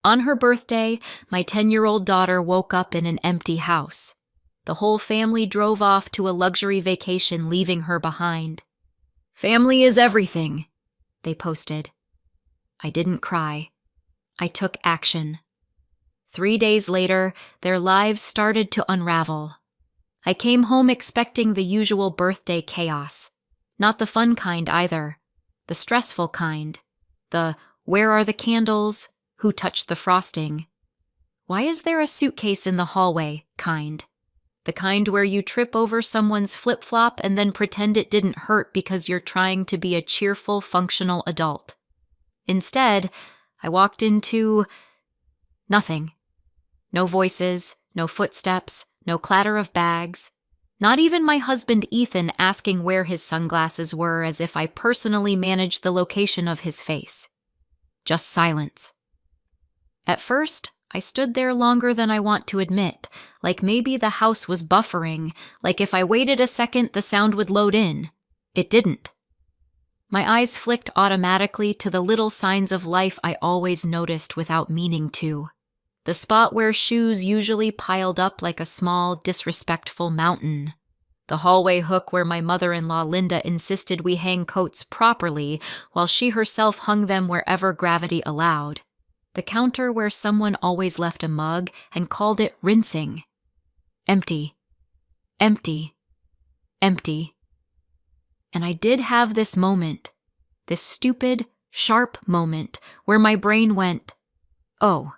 On her birthday, my 10-year-old daughter woke up in an empty house. The whole family drove off to a luxury vacation, leaving her behind. "Family is everything," they posted. I didn't cry. I took action. 3 days later, their lives started to unravel. I came home expecting the usual birthday chaos. Not the fun kind either. The stressful kind. The "where are the candles? Who touched the frosting? Why is there a suitcase in the hallway?" kind. The kind where you trip over someone's flip-flop and then pretend it didn't hurt because you're trying to be a cheerful, functional adult. Instead, I walked into nothing. No voices, no footsteps, no clatter of bags. Not even my husband Ethan asking where his sunglasses were, as if I personally managed the location of his face. Just silence. At first, I stood there longer than I want to admit, like maybe the house was buffering, like if I waited a second the sound would load in. It didn't. My eyes flicked automatically to the little signs of life I always noticed without meaning to. The spot where shoes usually piled up like a small, disrespectful mountain. The hallway hook where my mother-in-law Linda insisted we hang coats properly while she herself hung them wherever gravity allowed. The counter where someone always left a mug and called it rinsing. Empty. Empty. Empty. And I did have this moment, this stupid, sharp moment where my brain went, "Oh,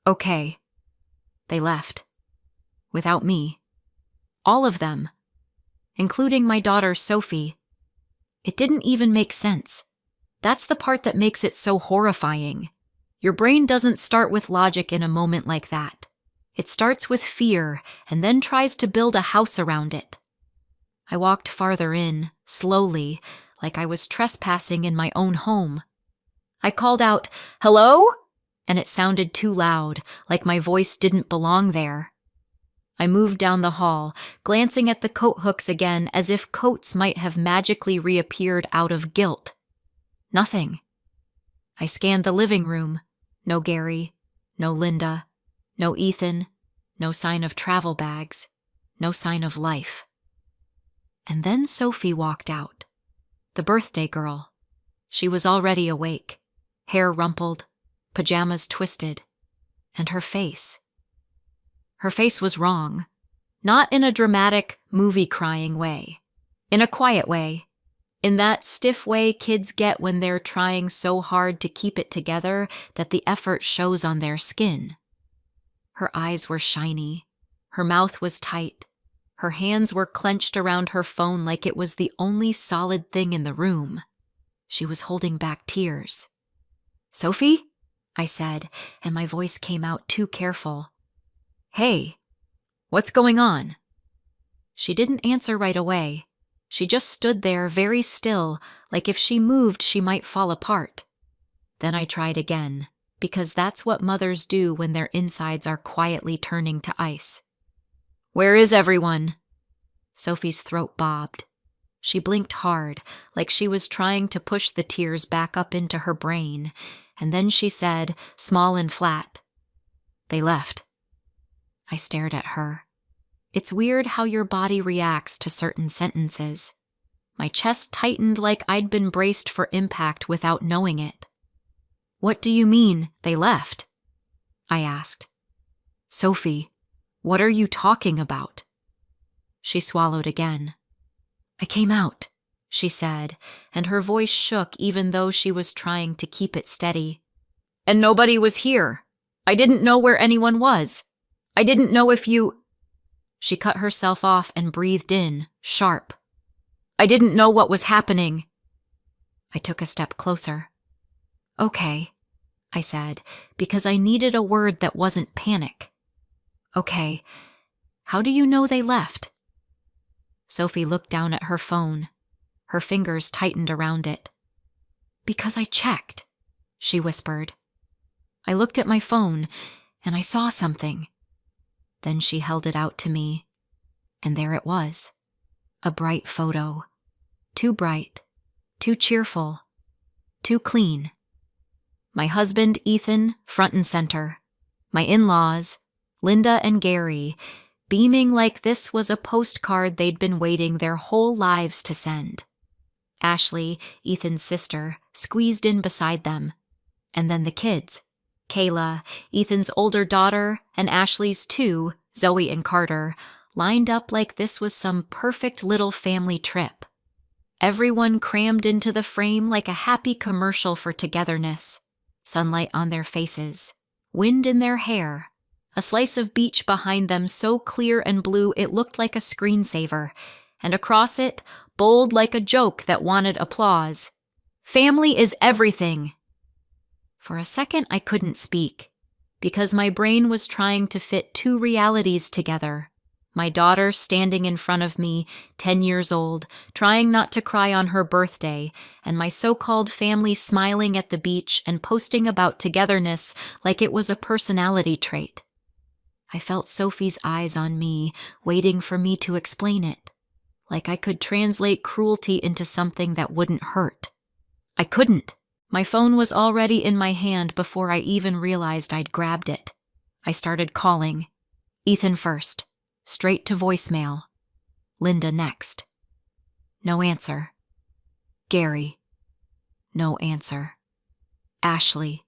okay." They left. Without me. All of them. Including my daughter Sophie. It didn't even make sense. That's the part that makes it so horrifying. Your brain doesn't start with logic in a moment like that. It starts with fear and then tries to build a house around it. I walked farther in, slowly, like I was trespassing in my own home. I called out, "Hello?" and it sounded too loud, like my voice didn't belong there. I moved down the hall, glancing at the coat hooks again as if coats might have magically reappeared out of guilt. Nothing. I scanned the living room. No Gary, no Linda, no Ethan, no sign of travel bags, no sign of life. And then Sophie walked out. The birthday girl. She was already awake, hair rumpled, pajamas twisted, and her face. Her face was wrong. Not in a dramatic, movie-crying way. In a quiet way. In that stiff way kids get when they're trying so hard to keep it together that the effort shows on their skin. Her eyes were shiny. Her mouth was tight. Her hands were clenched around her phone like it was the only solid thing in the room. She was holding back tears. "Sophie?" I said, and my voice came out too careful. "Hey, what's going on?" She didn't answer right away. She just stood there very still, like if she moved she might fall apart. Then I tried again, because that's what mothers do when their insides are quietly turning to ice. "Where is everyone?" Sophie's throat bobbed. She blinked hard, like she was trying to push the tears back up into her brain, and then she said, small and flat, "They left." I stared at her. It's weird how your body reacts to certain sentences. My chest tightened like I'd been braced for impact without knowing it. "What do you mean, they left?" I asked. "Sophie, what are you talking about?" She swallowed again. "I came out," she said, and her voice shook even though she was trying to keep it steady. "And nobody was here. I didn't know where anyone was. I didn't know if you—" She cut herself off and breathed in, sharp. "I didn't know what was happening." I took a step closer. "Okay," I said, because I needed a word that wasn't panic. "Okay, how do you know they left?" Sophie looked down at her phone. Her fingers tightened around it. "Because I checked," she whispered. I looked at my phone, and I saw something. Then she held it out to me, and there it was. A bright photo. Too bright, too cheerful, too clean. My husband, Ethan, front and center. My in-laws, Linda and Gary, beaming like this was a postcard they'd been waiting their whole lives to send. Ashley, Ethan's sister, squeezed in beside them. And then the kids. Kayla, Ethan's older daughter, and Ashley's two, Zoe and Carter, lined up like this was some perfect little family trip. Everyone crammed into the frame like a happy commercial for togetherness. Sunlight on their faces, wind in their hair, a slice of beach behind them so clear and blue it looked like a screensaver, and across it, bold like a joke that wanted applause. Family is everything. For a second, I couldn't speak, because my brain was trying to fit two realities together. My daughter standing in front of me, 10 years old, trying not to cry on her birthday, and my so-called family smiling at the beach and posting about togetherness like it was a personality trait. I felt Sophie's eyes on me, waiting for me to explain it, like I could translate cruelty into something that wouldn't hurt. I couldn't. My phone was already in my hand before I even realized I'd grabbed it. I started calling. Ethan first. Straight to voicemail. Linda next. No answer. Gary. No answer. Ashley.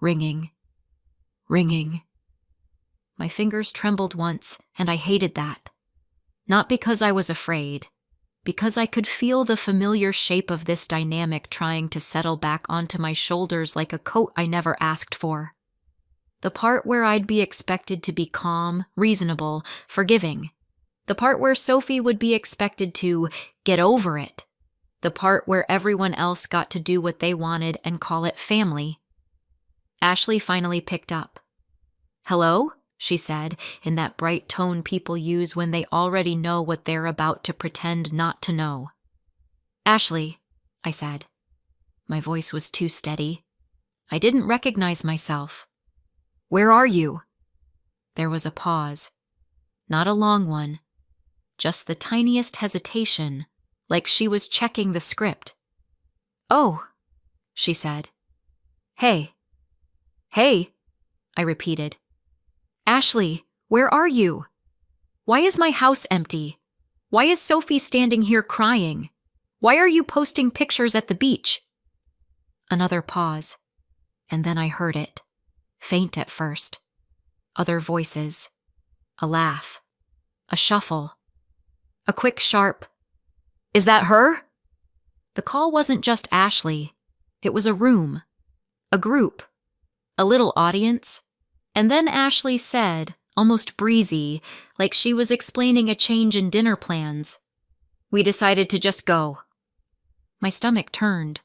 Ringing. Ringing. My fingers trembled once, and I hated that. Not because I was afraid, because I could feel the familiar shape of this dynamic trying to settle back onto my shoulders like a coat I never asked for. The part where I'd be expected to be calm, reasonable, forgiving. The part where Sophie would be expected to get over it. The part where everyone else got to do what they wanted and call it family. Ashley finally picked up. "Hello?" she said, in that bright tone people use when they already know what they're about to pretend not to know. "Ashley," I said. My voice was too steady. I didn't recognize myself. "Where are you?" There was a pause. Not a long one. Just the tiniest hesitation, like she was checking the script. "Oh," she said. "Hey." "Hey," I repeated. "Ashley, where are you? Why is my house empty? Why is Sophie standing here crying? Why are you posting pictures at the beach?" Another pause. And then I heard it. Faint at first. Other voices. A laugh. A shuffle. A quick, sharp, "Is that her?" The call wasn't just Ashley. It was a room. A group. A little audience. And then Ashley said, almost breezy, like she was explaining a change in dinner plans, "We decided to just go." My stomach turned.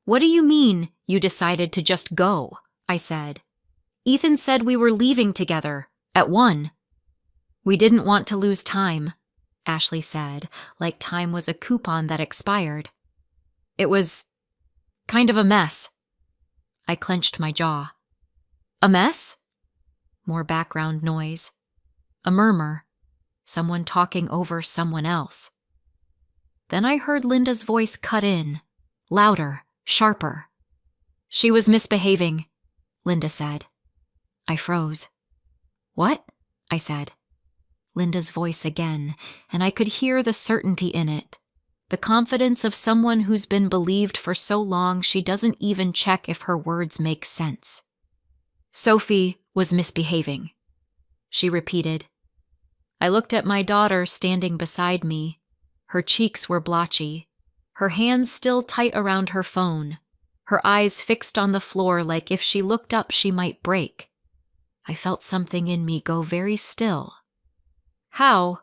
"What do you mean, you decided to just go?" I said. "Ethan said we were leaving together, at 1. "We didn't want to lose time," Ashley said, like time was a coupon that expired. "It was kind of a mess." I clenched my jaw. "A mess?" More background noise. A murmur. Someone talking over someone else. Then I heard Linda's voice cut in, louder, sharper. "She was misbehaving," Linda said. I froze. "What?" I said. Linda's voice again, and I could hear the certainty in it. The confidence of someone who's been believed for so long she doesn't even check if her words make sense. "Sophie was misbehaving," she repeated. I looked at my daughter standing beside me. Her cheeks were blotchy, her hands still tight around her phone, her eyes fixed on the floor like if she looked up she might break. I felt something in me go very still. "How,"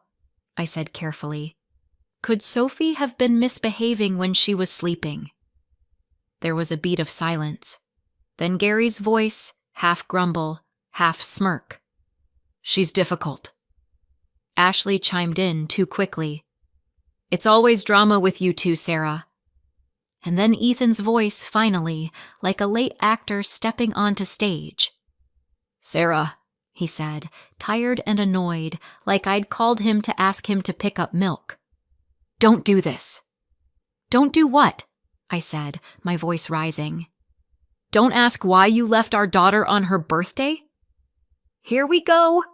I said carefully, "could Sophie have been misbehaving when she was sleeping?" There was a beat of silence. Then Gary's voice, half grumble, half smirk. "She's difficult." Ashley chimed in too quickly. "It's always drama with you two, Sarah." And then Ethan's voice finally, like a late actor stepping onto stage. "Sarah," he said, tired and annoyed, like I'd called him to ask him to pick up milk. "Don't do this." "Don't do what?" I said, my voice rising. Don't ask why you left our daughter on her birthday? Here we go,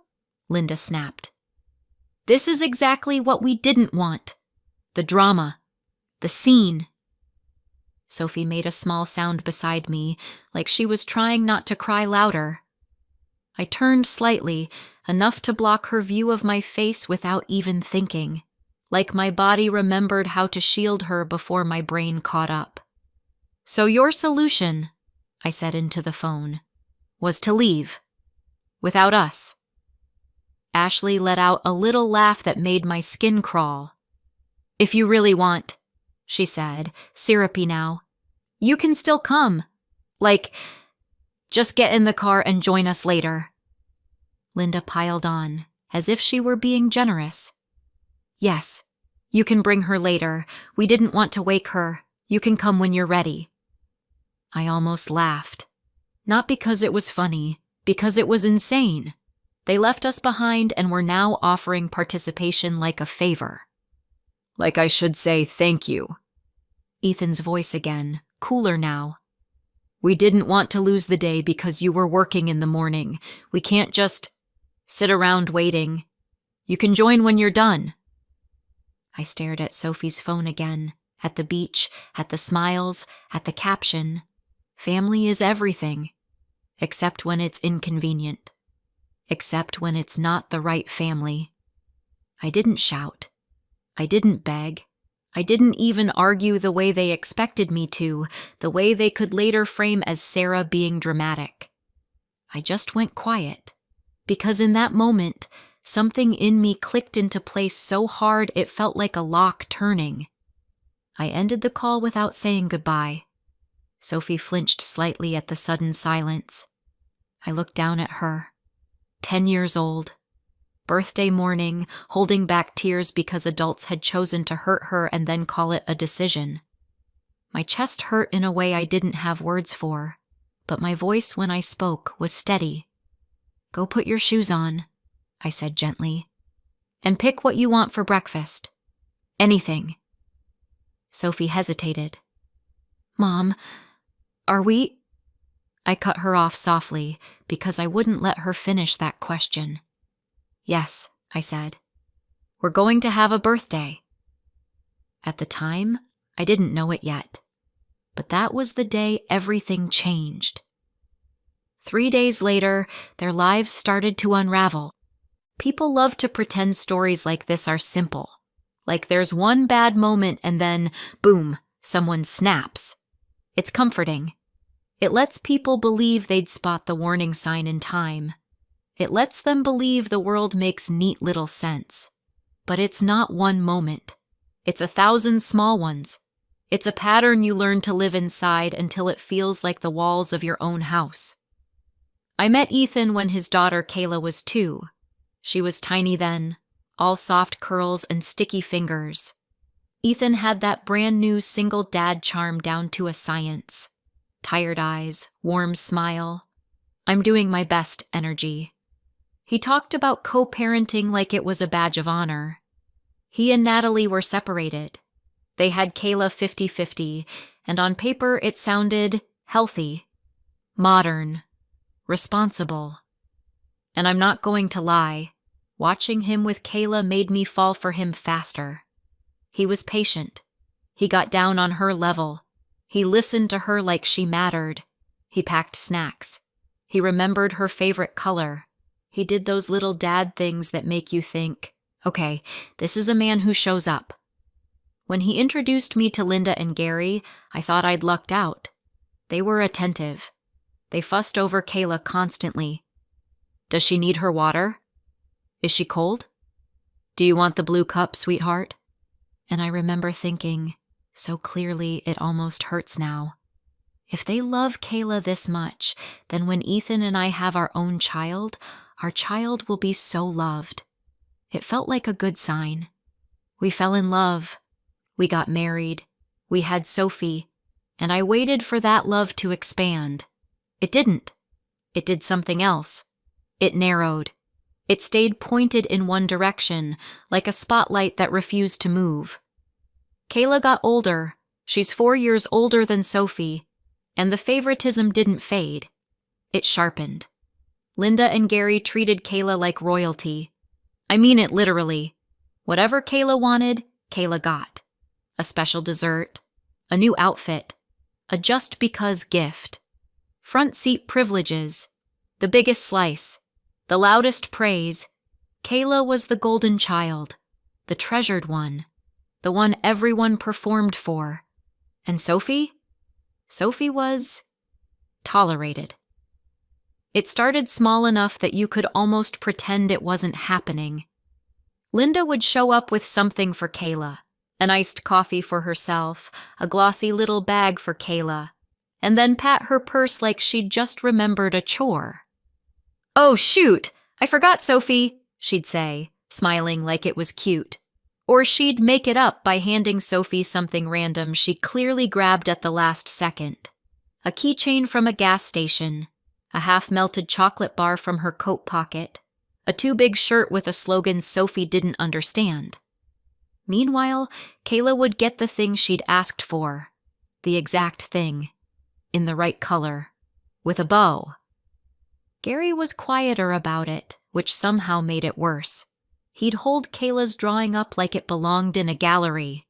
Linda snapped. This is exactly what we didn't want. The drama. The scene. Sophie made a small sound beside me, like she was trying not to cry louder. I turned slightly, enough to block her view of my face without even thinking, like my body remembered how to shield her before my brain caught up. So your solution, I said into the phone, was to leave. Without us. Ashley let out a little laugh that made my skin crawl. If you really want, she said, syrupy now, you can still come. Like, just get in the car and join us later. Linda piled on, as if she were being generous. Yes, you can bring her later. We didn't want to wake her. You can come when you're ready. I almost laughed. Not because it was funny, because it was insane. They left us behind and were now offering participation like a favor. Like I should say thank you. Ethan's voice again, cooler now. We didn't want to lose the day because you were working in the morning. We can't just sit around waiting. You can join when you're done. I stared at Sophie's phone again, at the beach, at the smiles, at the caption. Family is everything, except when it's inconvenient. Except when it's not the right family. I didn't shout. I didn't beg. I didn't even argue the way they expected me to, the way they could later frame as Sarah being dramatic. I just went quiet, because in that moment, something in me clicked into place so hard it felt like a lock turning. I ended the call without saying goodbye. Sophie flinched slightly at the sudden silence. I looked down at her. 10 years old. Birthday morning, holding back tears because adults had chosen to hurt her and then call it a decision. My chest hurt in a way I didn't have words for, but my voice when I spoke was steady. Go put your shoes on, I said gently, and pick what you want for breakfast. Anything. Sophie hesitated. Mom, are we... I cut her off softly because I wouldn't let her finish that question. Yes, I said. We're going to have a birthday. At the time, I didn't know it yet, but that was the day everything changed. 3 days later, their lives started to unravel. People love to pretend stories like this are simple, like there's one bad moment and then, boom, someone snaps. It's comforting. It lets people believe they'd spot the warning sign in time. It lets them believe the world makes neat little sense. But it's not one moment. It's 1,000 small ones. It's a pattern you learn to live inside until it feels like the walls of your own house. I met Ethan when his daughter Kayla was 2. She was tiny then, all soft curls and sticky fingers. Ethan had that brand new single dad charm down to a science. Tired eyes, warm smile. I'm doing my best energy. He talked about co-parenting like it was a badge of honor. He and Natalie were separated. They had Kayla 50-50, and on paper it sounded healthy, modern, responsible. And I'm not going to lie, watching him with Kayla made me fall for him faster. He was patient. He got down on her level. He listened to her like she mattered. He packed snacks. He remembered her favorite color. He did those little dad things that make you think, okay, this is a man who shows up. When he introduced me to Linda and Gary, I thought I'd lucked out. They were attentive. They fussed over Kayla constantly. Does she need her water? Is she cold? Do you want the blue cup, sweetheart? And I remember thinking, so clearly it almost hurts now. If they love Kayla this much, then when Ethan and I have our own child, our child will be so loved. It felt like a good sign. We fell in love. We got married. We had Sophie. And I waited for that love to expand. It didn't. It did something else. It narrowed. It stayed pointed in one direction, like a spotlight that refused to move. Kayla got older. She's 4 years older than Sophie. And the favoritism didn't fade. It sharpened. Linda and Gary treated Kayla like royalty. I mean it literally. Whatever Kayla wanted, Kayla got. A special dessert, a new outfit, a just because gift. Front seat privileges, the biggest slice, the loudest praise. Kayla was the golden child, the treasured one, the one everyone performed for. And Sophie? Sophie was tolerated. It started small enough that you could almost pretend it wasn't happening. Linda would show up with something for Kayla, an iced coffee for herself, a glossy little bag for Kayla, and then pat her purse like she'd just remembered a chore. "Oh, shoot! I forgot, Sophie," she'd say, smiling like it was cute. Or she'd make it up by handing Sophie something random she clearly grabbed at the last second. A keychain from a gas station, a half-melted chocolate bar from her coat pocket, a too-big shirt with a slogan Sophie didn't understand. Meanwhile, Kayla would get the thing she'd asked for, the exact thing, in the right color, with a bow. Gary was quieter about it, which somehow made it worse. He'd hold Kayla's drawing up like it belonged in a gallery.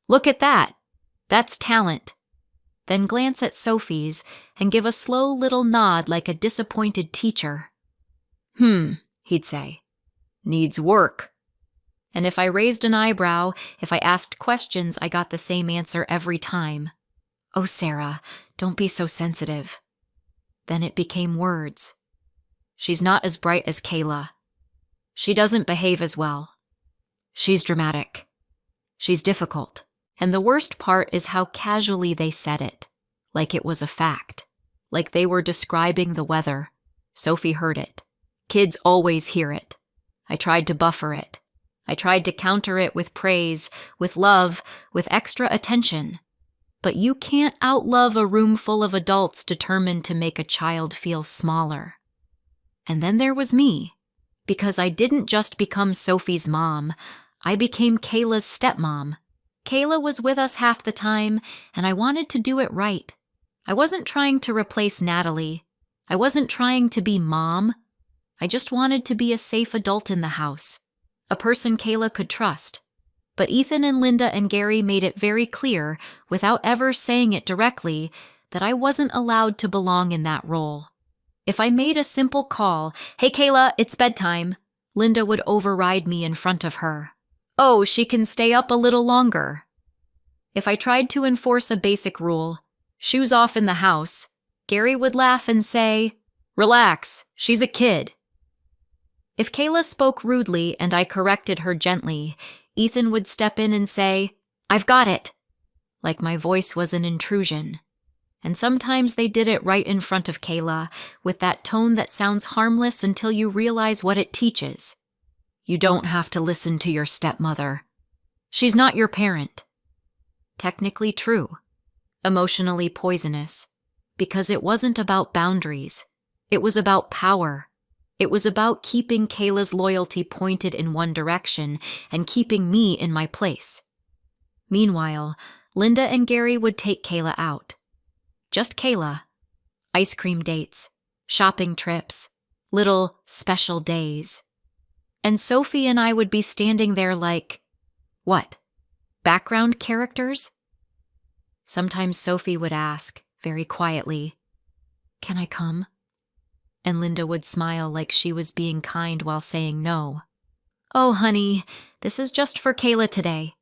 "Look at that! That's talent." Then glance at Sophie's and give a slow little nod like a disappointed teacher. He'd say. "Needs work." And if I raised an eyebrow, if I asked questions, I got the same answer every time. "Oh, Sarah, don't be so sensitive." Then it became words. "She's not as bright as Kayla. She doesn't behave as well. She's dramatic. She's difficult." And the worst part is how casually they said it, like it was a fact, like they were describing the weather. Sophie heard it. Kids always hear it. I tried to buffer it. I tried to counter it with praise, with love, with extra attention. But you can't outlove a room full of adults determined to make a child feel smaller. And then there was me, because I didn't just become Sophie's mom, I became Kayla's stepmom. Kayla was with us half the time, and I wanted to do it right. I wasn't trying to replace Natalie. I wasn't trying to be mom. I just wanted to be a safe adult in the house, a person Kayla could trust. But Ethan and Linda and Gary made it very clear, without ever saying it directly, that I wasn't allowed to belong in that role. If I made a simple call, "Hey Kayla, it's bedtime," Linda would override me in front of her. "Oh, she can stay up a little longer." If I tried to enforce a basic rule, "Shoes off in the house," Gary would laugh and say, "Relax, she's a kid." If Kayla spoke rudely and I corrected her gently, Ethan would step in and say, "I've got it," like my voice was an intrusion. And sometimes they did it right in front of Kayla, with that tone that sounds harmless until you realize what it teaches. You don't have to listen to your stepmother. She's not your parent. Technically true. Emotionally poisonous. Because it wasn't about boundaries. It was about power. It was about keeping Kayla's loyalty pointed in one direction and keeping me in my place. Meanwhile, Linda and Gary would take Kayla out. Just Kayla. Ice cream dates, shopping trips, little special days. And Sophie and I would be standing there like, what? Background characters? Sometimes Sophie would ask, very quietly, "Can I come?" And Linda would smile like she was being kind while saying no. "Oh, honey, this is just for Kayla today."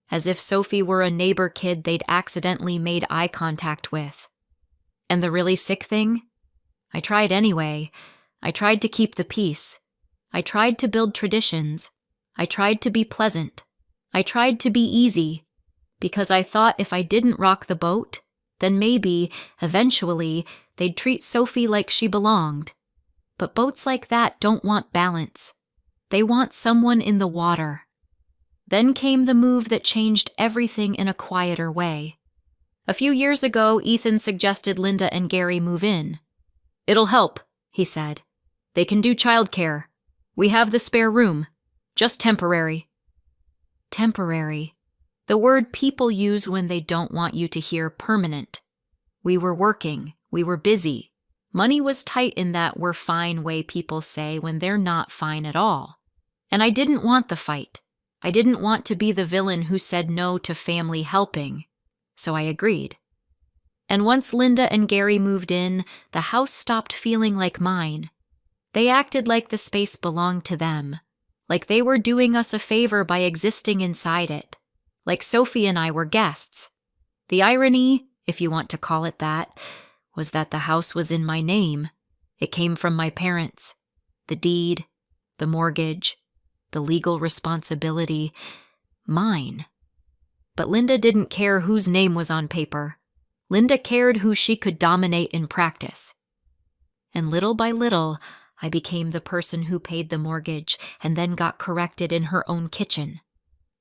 As if Sophie were a neighbor kid they'd accidentally made eye contact with. And the really sick thing? I tried anyway. I tried to keep the peace. I tried to build traditions. I tried to be pleasant. I tried to be easy. Because I thought if I didn't rock the boat, then maybe, eventually, they'd treat Sophie like she belonged. But boats like that don't want balance. They want someone in the water. Then came the move that changed everything in a quieter way. A few years ago, Ethan suggested Linda and Gary move in. "It'll help," he said. "They can do childcare. We have the spare room. Just temporary." Temporary. The word people use when they don't want you to hear permanent. We were working. We were busy. Money was tight in that we're fine way people say when they're not fine at all. And I didn't want the fight. I didn't want to be the villain who said no to family helping. So I agreed. And once Linda and Gary moved in, the house stopped feeling like mine. They acted like the space belonged to them, like they were doing us a favor by existing inside it, like Sophie and I were guests. The irony, if you want to call it that, was that the house was in my name. It came from my parents. The deed, the mortgage, the legal responsibility, mine. But Linda didn't care whose name was on paper. Linda cared who she could dominate in practice. And little by little, I became the person who paid the mortgage and then got corrected in her own kitchen.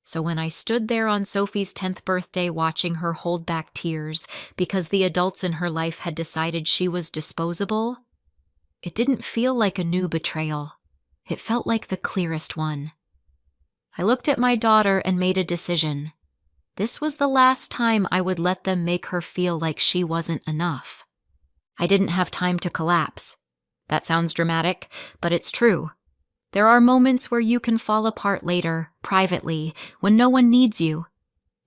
So when I stood there on Sophie's 10th birthday watching her hold back tears because the adults in her life had decided she was disposable, it didn't feel like a new betrayal. It felt like the clearest one. I looked at my daughter and made a decision. This was the last time I would let them make her feel like she wasn't enough. I didn't have time to collapse. That sounds dramatic, but it's true. There are moments where you can fall apart later, privately, when no one needs you.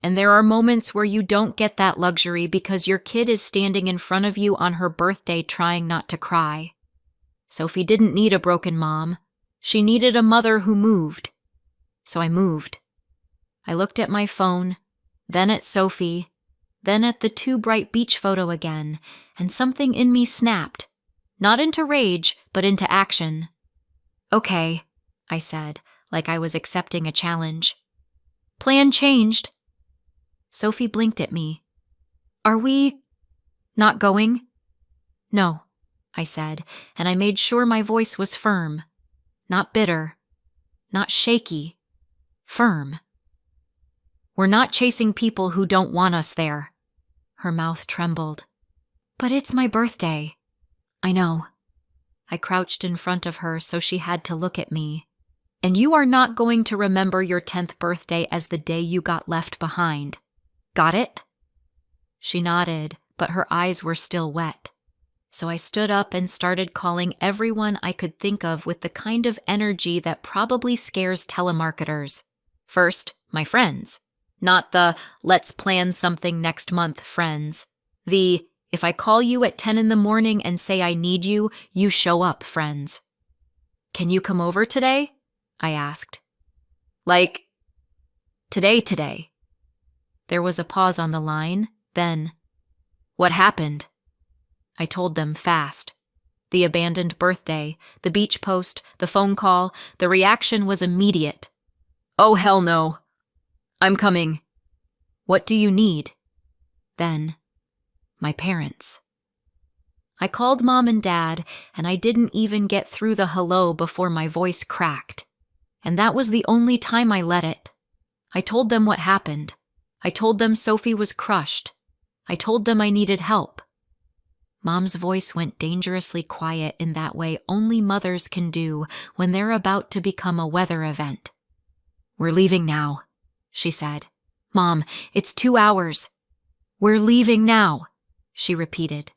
And there are moments where you don't get that luxury because your kid is standing in front of you on her birthday trying not to cry. Sophie didn't need a broken mom. She needed a mother who moved. So I moved. I looked at my phone, then at Sophie, then at the too bright beach photo again, and something in me snapped. Not into rage, but into action. Okay, I said, like I was accepting a challenge. Plan changed. Sophie blinked at me. Are we not going? No, I said, and I made sure my voice was firm. Not bitter. Not shaky. Firm. We're not chasing people who don't want us there. Her mouth trembled. But it's my birthday. I know. I crouched in front of her so she had to look at me. And you are not going to remember your 10th birthday as the day you got left behind. Got it? She nodded, but her eyes were still wet. So I stood up and started calling everyone I could think of with the kind of energy that probably scares telemarketers. First, my friends. Not the let's plan something next month friends. The if I call you at 10 in the morning and say I need you, you show up friends. Can you come over today? I asked. Like, today. There was a pause on the line, then, what happened? I told them fast. The abandoned birthday, the beach post, the phone call, the reaction was immediate. Oh, hell no. I'm coming. What do you need? Then, my parents. I called Mom and Dad, and I didn't even get through the hello before my voice cracked. And that was the only time I let it. I told them what happened. I told them Sophie was crushed. I told them I needed help. Mom's voice went dangerously quiet in that way only mothers can do when they're about to become a weather event. We're leaving now, she said. Mom, it's 2 hours. We're leaving now, she repeated.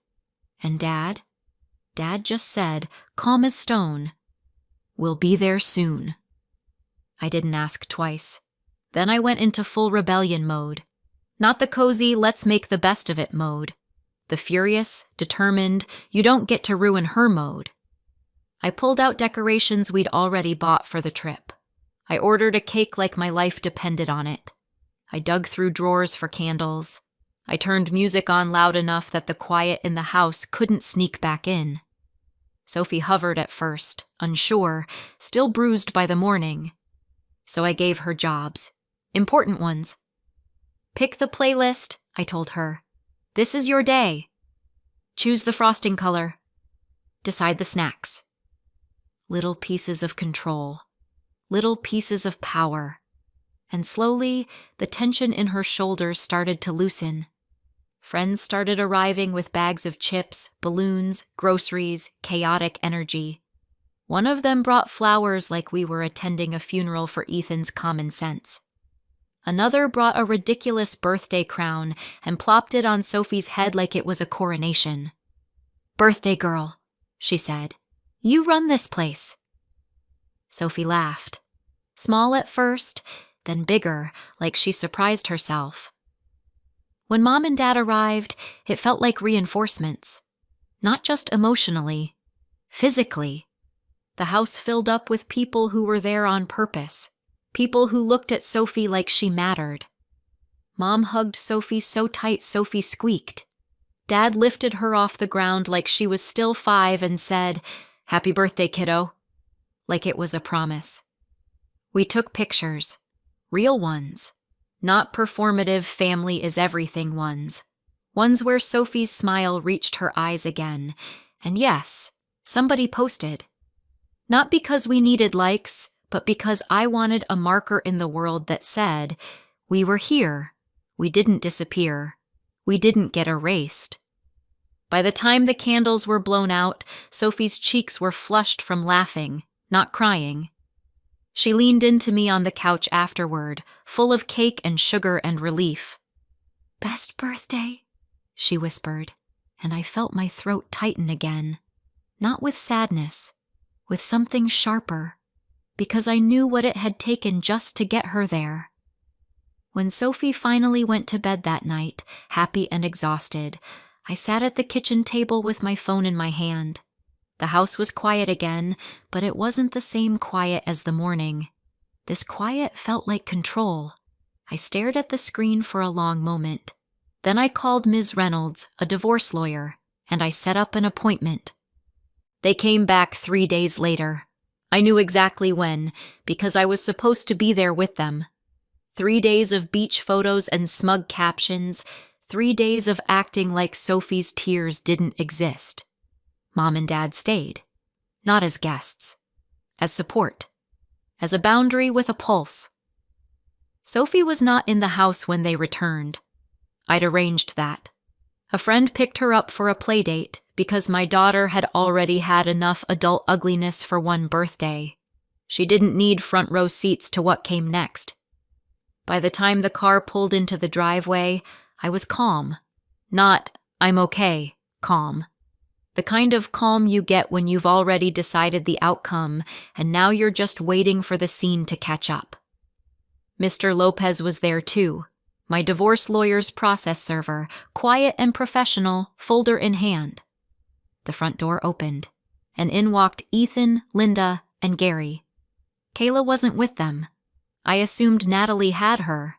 And Dad? Dad just said, calm as stone, we'll be there soon. I didn't ask twice. Then I went into full rebellion mode. Not the cozy, let's make the best of it mode. The furious, determined, you don't get to ruin her mode. I pulled out decorations we'd already bought for the trip. I ordered a cake like my life depended on it. I dug through drawers for candles. I turned music on loud enough that the quiet in the house couldn't sneak back in. Sophie hovered at first, unsure, still bruised by the morning. So I gave her jobs. Important ones. Pick the playlist, I told her. This is your day. Choose the frosting color. Decide the snacks. Little pieces of control. Little pieces of power. And slowly, the tension in her shoulders started to loosen. Friends started arriving with bags of chips, balloons, groceries, chaotic energy. One of them brought flowers like we were attending a funeral for Ethan's common sense. Another brought a ridiculous birthday crown and plopped it on Sophie's head like it was a coronation. "Birthday girl," she said. "You run this place." Sophie laughed. Small at first, then bigger, like she surprised herself. When Mom and Dad arrived, it felt like reinforcements. Not just emotionally, physically. The house filled up with people who were there on purpose. People who looked at Sophie like she mattered. Mom hugged Sophie so tight Sophie squeaked. Dad lifted her off the ground like she was still 5 and said, "Happy birthday, kiddo," like it was a promise. We took pictures, real ones, not performative family is everything ones where Sophie's smile reached her eyes again. And yes, somebody posted. Not because we needed likes, but because I wanted a marker in the world that said, we were here, we didn't disappear, we didn't get erased. By the time the candles were blown out, Sophie's cheeks were flushed from laughing, not crying. She leaned into me on the couch afterward, full of cake and sugar and relief. "Best birthday," she whispered, and I felt my throat tighten again. Not with sadness, with something sharper, because I knew what it had taken just to get her there. When Sophie finally went to bed that night, happy and exhausted, I sat at the kitchen table with my phone in my hand. The house was quiet again, but it wasn't the same quiet as the morning. This quiet felt like control. I stared at the screen for a long moment. Then I called Ms. Reynolds, a divorce lawyer, and I set up an appointment. They came back 3 days later. I knew exactly when, because I was supposed to be there with them. 3 days of beach photos and smug captions, 3 days of acting like Sophie's tears didn't exist. Mom and Dad stayed, not as guests, as support, as a boundary with a pulse. Sophie was not in the house when they returned. I'd arranged that. A friend picked her up for a play date because my daughter had already had enough adult ugliness for one birthday. She didn't need front row seats to what came next. By the time the car pulled into the driveway, I was calm. Not, "I'm okay," calm. The kind of calm you get when you've already decided the outcome and now you're just waiting for the scene to catch up. Mr. Lopez was there too, my divorce lawyer's process server, quiet and professional, folder in hand. The front door opened, and in walked Ethan, Linda, and Gary. Kayla wasn't with them. I assumed Natalie had her.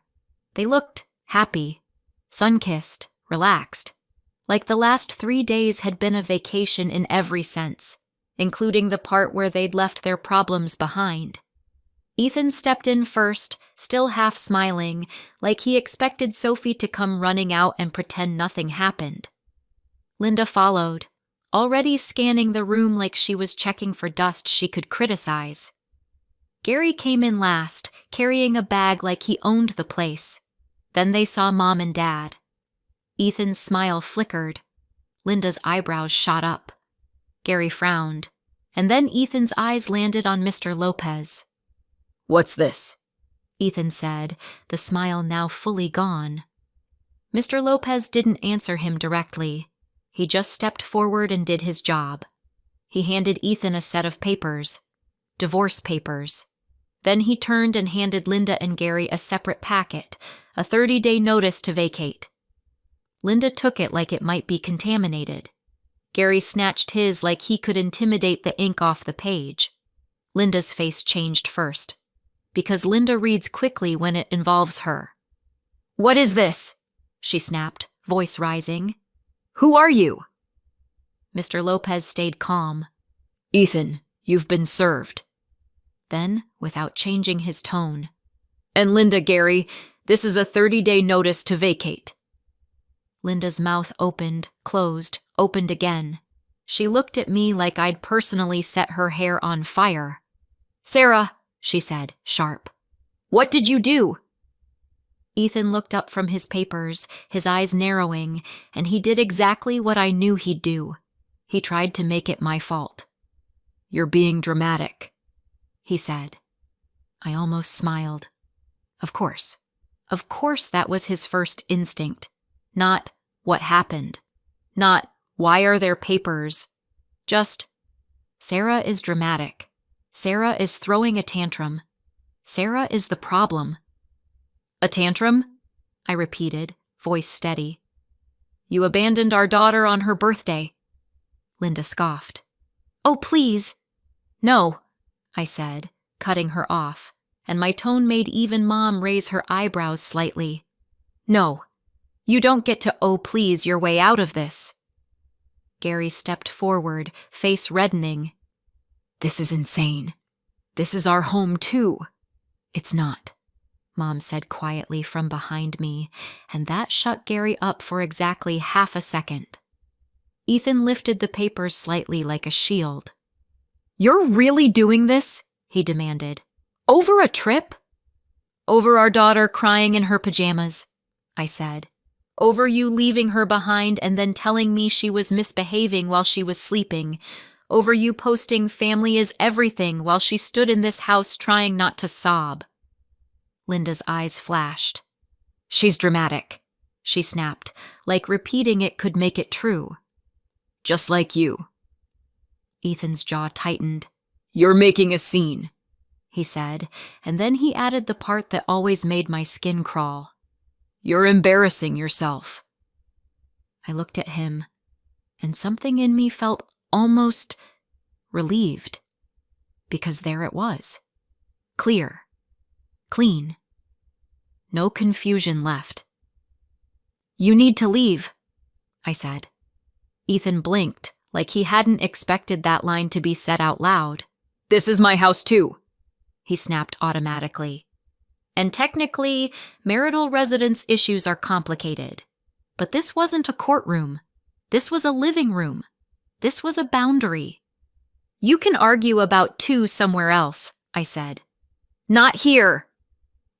They looked happy, sun-kissed, relaxed. Like the last 3 days had been a vacation in every sense, including the part where they'd left their problems behind. Ethan stepped in first, still half smiling, like he expected Sophie to come running out and pretend nothing happened. Linda followed, already scanning the room like she was checking for dust she could criticize. Gary came in last, carrying a bag like he owned the place. Then they saw Mom and Dad. Ethan's smile flickered. Linda's eyebrows shot up. Gary frowned, and then Ethan's eyes landed on Mr. Lopez. "What's this?" Ethan said, the smile now fully gone. Mr. Lopez didn't answer him directly. He just stepped forward and did his job. He handed Ethan a set of papers, divorce papers. Then he turned and handed Linda and Gary a separate packet, a 30-day notice to vacate. Linda took it like it might be contaminated. Gary snatched his like he could intimidate the ink off the page. Linda's face changed first, because Linda reads quickly when it involves her. "What is this?" she snapped, voice rising. "Who are you?" Mr. Lopez stayed calm. "Ethan, you've been served." Then, without changing his tone, "And Linda, Gary, this is a 30-day notice to vacate." Linda's mouth opened, closed, opened again. She looked at me like I'd personally set her hair on fire. "Sarah," she said, sharp, "what did you do?" Ethan looked up from his papers, his eyes narrowing, and he did exactly what I knew he'd do. He tried to make it my fault. "You're being dramatic," he said. I almost smiled. Of course. Of course that was his first instinct. Not, what happened? Not, why are there papers? Just, Sarah is dramatic. Sarah is throwing a tantrum. Sarah is the problem. A tantrum? I repeated, voice steady. You abandoned our daughter on her birthday. Linda scoffed. Oh, please. No, I said, cutting her off, and my tone made even Mom raise her eyebrows slightly. No, you don't get to oh please your way out of this. Gary stepped forward, face reddening. This is insane. This is our home too. It's not, Mom said quietly from behind me, and that shut Gary up for exactly half a second. Ethan lifted the papers slightly like a shield. You're really doing this? He demanded. Over a trip? Over our daughter crying in her pajamas, I said. Over you leaving her behind and then telling me she was misbehaving while she was sleeping. Over you posting family is everything while she stood in this house trying not to sob. Linda's eyes flashed. She's dramatic, she snapped, like repeating it could make it true. Just like you. Ethan's jaw tightened. You're making a scene, he said, and then he added the part that always made my skin crawl. You're embarrassing yourself. I looked at him, and something in me felt almost relieved, because there it was. Clear. Clean. No confusion left. You need to leave, I said. Ethan blinked, like he hadn't expected that line to be said out loud. This is my house too, he snapped automatically. And technically, marital residence issues are complicated. But this wasn't a courtroom. This was a living room. This was a boundary. You can argue about two somewhere else, I said. Not here,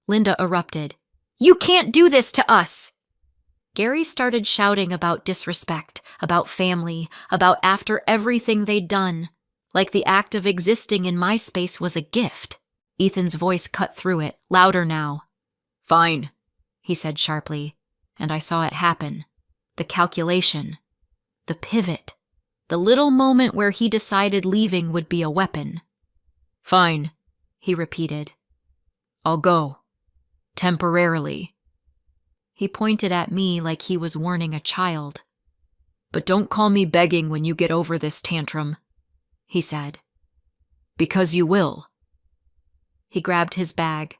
Linda erupted. You can't do this to us. Gary started shouting about disrespect, about family, about after everything they'd done, like the act of existing in my space was a gift. Ethan's voice cut through it, louder now. Fine, he said sharply, and I saw it happen. The calculation, the pivot, the little moment where he decided leaving would be a weapon. Fine, he repeated. I'll go. Temporarily. He pointed at me like he was warning a child. But don't call me begging when you get over this tantrum, he said. Because you will. He grabbed his bag.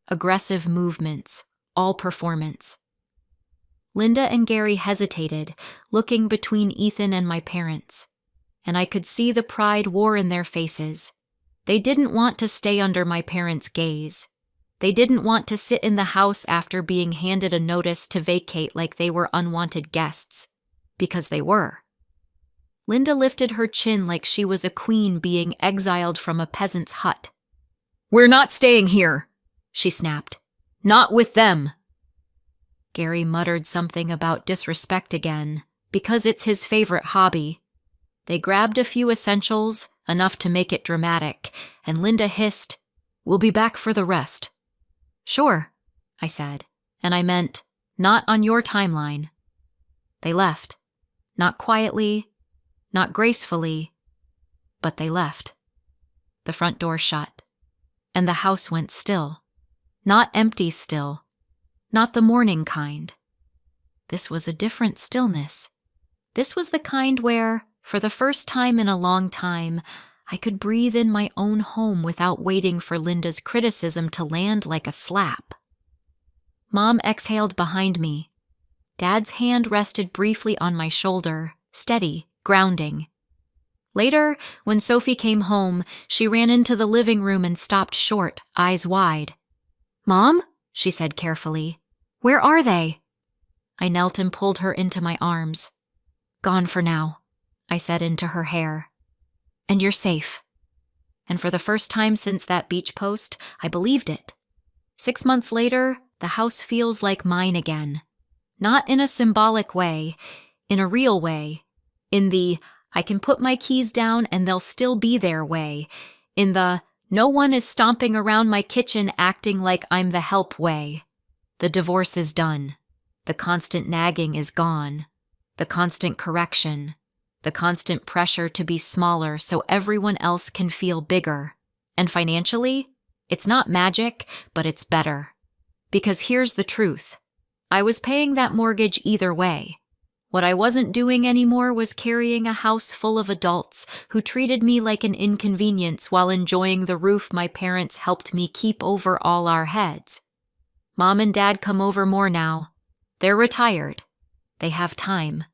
Aggressive movements, all performance. Linda and Gary hesitated, looking between Ethan and my parents, and I could see the pride war in their faces. They didn't want to stay under my parents' gaze. They didn't want to sit in the house after being handed a notice to vacate like they were unwanted guests, because they were. Linda lifted her chin like she was a queen being exiled from a peasant's hut. We're not staying here, she snapped. Not with them. Gary muttered something about disrespect again, because it's his favorite hobby. They grabbed a few essentials, enough to make it dramatic, and Linda hissed, We'll be back for the rest. Sure, I said, and I meant, not on your timeline. They left. Not quietly, not gracefully, but they left. The front door shut, and the house went still. Not empty still, not the morning kind. This was a different stillness. This was the kind where, for the first time in a long time, I could breathe in my own home without waiting for Linda's criticism to land like a slap. Mom exhaled behind me. Dad's hand rested briefly on my shoulder, steady, grounding. Later, when Sophie came home, she ran into the living room and stopped short, eyes wide. Mom, she said carefully, where are they? I knelt and pulled her into my arms. Gone for now, I said into her hair. And you're safe. And for the first time since that beach post, I believed it. 6 months later, the house feels like mine again. Not in a symbolic way, in a real way. In the, I can put my keys down and they'll still be there way. In the, no one is stomping around my kitchen acting like I'm the help way. The divorce is done. The constant nagging is gone. The constant correction. The constant pressure to be smaller so everyone else can feel bigger. And financially, it's not magic, but it's better. Because here's the truth. I was paying that mortgage either way. What I wasn't doing anymore was carrying a house full of adults who treated me like an inconvenience while enjoying the roof my parents helped me keep over all our heads. Mom and Dad come over more now. They're retired. They have time.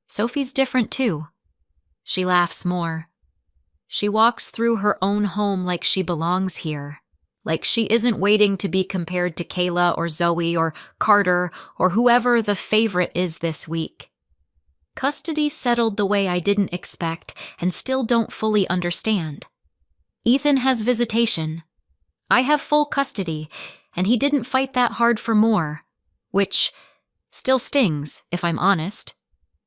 Sophie's different too. She laughs more. She walks through her own home like she belongs here. Like she isn't waiting to be compared to Kayla or Zoe or Carter or whoever the favorite is this week. Custody settled the way I didn't expect and still don't fully understand. Ethan has visitation. I have full custody, and he didn't fight that hard for more, which still stings, if I'm honest,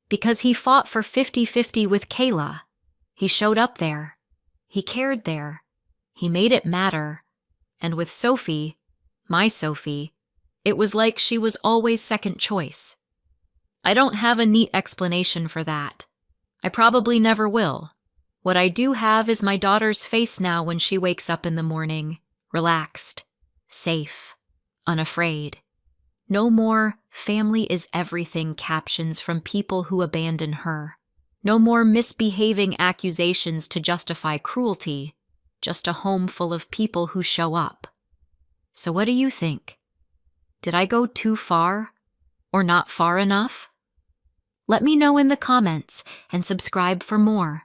because he fought for 50-50 with Kayla. He showed up there. He cared there. He made it matter. And with Sophie, my Sophie, it was like she was always second choice. I don't have a neat explanation for that. I probably never will. What I do have is my daughter's face now when she wakes up in the morning, relaxed, safe, unafraid. No more "family is everything" captions from people who abandon her. No more misbehaving accusations to justify cruelty. Just a home full of people who show up. So what do you think? Did I go too far? Or not far enough? Let me know in the comments and subscribe for more.